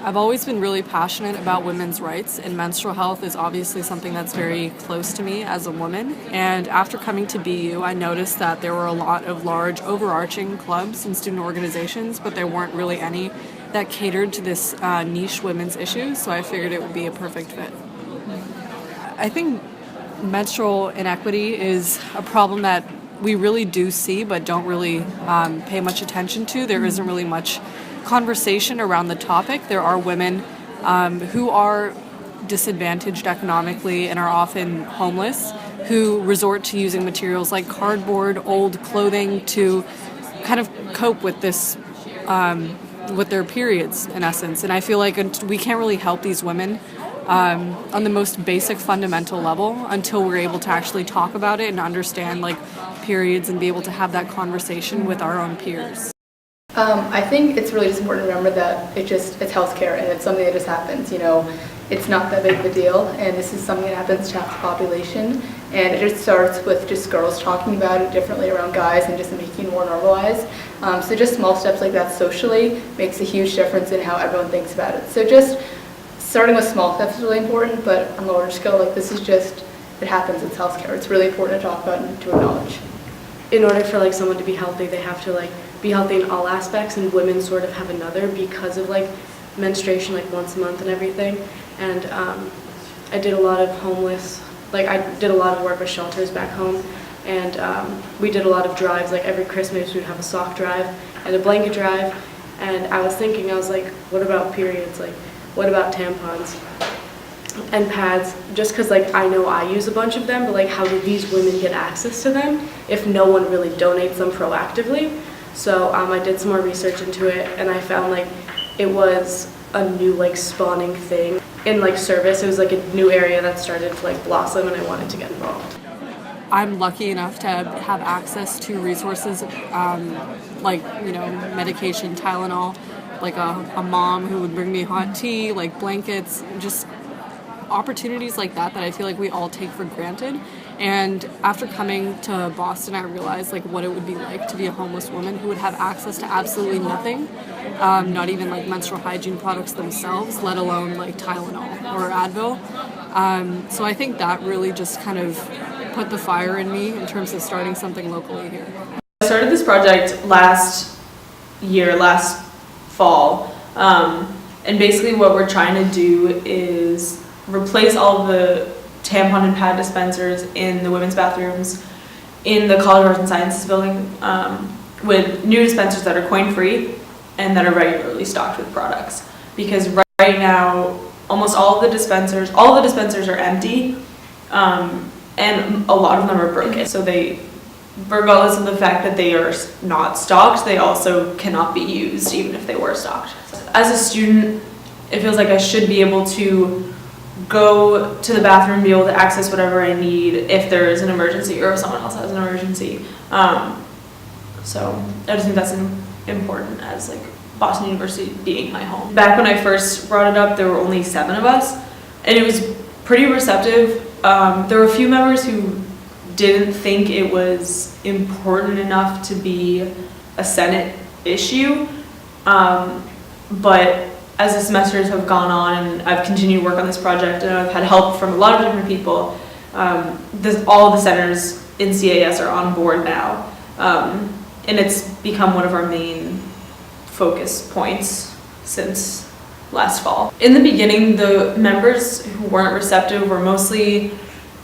I've always been really passionate about women's rights, and menstrual health is obviously something that's very close to me as a woman. And after coming to BU, I noticed that there were a lot of large overarching clubs and student organizations, but there weren't really any that catered to this niche women's issue, so I figured it would be a perfect fit. I think menstrual inequity is a problem that we really do see but don't really pay much attention to. There isn't really much conversation around the topic. There are women who are disadvantaged economically and are often homeless, who resort to using materials like cardboard, old clothing to kind of cope with this, with their periods in essence. And I feel like we can't really help these women on the most basic fundamental level until we're able to actually talk about it and understand like periods and be able to have that conversation with our own peers. I think it's really just important to remember that it's healthcare and it's something that just happens. It's not that big of a deal, and this is something that happens to half the population, and it just starts with just girls talking about it differently around guys and just making it more normalized. So just small steps like that socially makes a huge difference in how everyone thinks about it. So just starting with small steps is really important, but on a larger scale, it happens, it's healthcare. It's really important to talk about and to acknowledge. In order for someone to be healthy, they have to be healthy in all aspects, and women sort of have another because of menstruation once a month and everything. And I did a lot of I did a lot of work with shelters back home, and we did a lot of drives. Every Christmas we'd have a sock drive and a blanket drive, and I was thinking, what about periods? What about tampons and pads? Just because I know I use a bunch of them, but how do these women get access to them if no one really donates them proactively? So I did some more research into it, and I found it was a new spawning thing in service. It was a new area that started to blossom, and I wanted to get involved. I'm lucky enough to have access to resources medication, Tylenol, a mom who would bring me hot tea, blankets, just opportunities like that I feel we all take for granted. And after coming to Boston, I realized what it would be like to be a homeless woman who would have access to absolutely nothing, not even menstrual hygiene products themselves, let alone Tylenol or Advil. So I think that really just kind of put the fire in me in terms of starting something locally here. I started this project last fall, and basically what we're trying to do is replace all of the tampon and pad dispensers in the women's bathrooms in the College of Arts and Sciences building with new dispensers that are coin-free and that are regularly stocked with products. Because right now, almost all of the dispensers are empty, and a lot of them are broken. So they, regardless of the fact that they are not stocked, they also cannot be used even if they were stocked. As a student, it feels like I should be able to go to the bathroom and be able to access whatever I need if there is an emergency or if someone else has an emergency. So I just think that's important as Boston University being my home. Back when I first brought it up, there were only 7 of us, and it was pretty receptive. There were a few members who didn't think it was important enough to be a Senate issue, but as the semesters have gone on and I've continued to work on this project and I've had help from a lot of different people, all the senators in CAS are on board now, and it's become one of our main focus points since last fall. In the beginning, the members who weren't receptive were mostly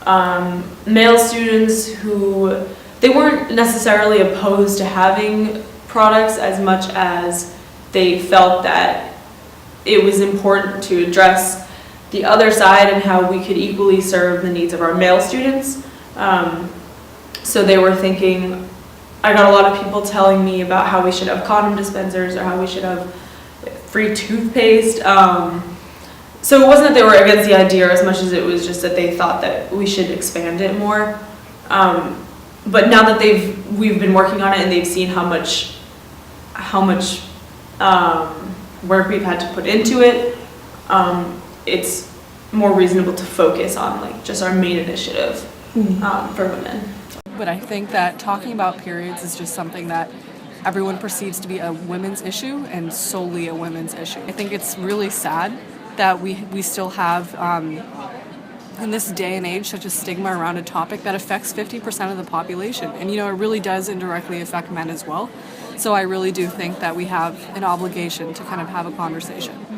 male students who they weren't necessarily opposed to having products as much as they felt that it was important to address the other side and how we could equally serve the needs of our male students. So they were thinking, I got a lot of people telling me about how we should have condom dispensers or how we should have free toothpaste. So it wasn't that they were against the idea as much as it was just that they thought that we should expand it more. But now that we've been working on it and they've seen how much work we've had to put into it, it's more reasonable to focus on just our main initiative for women. But I think that talking about periods is just something that everyone perceives to be a women's issue and solely a women's issue. I think it's really sad that we still have, in this day and age, such a stigma around a topic that affects 50% of the population. And, it really does indirectly affect men as well. So I really do think that we have an obligation to kind of have a conversation.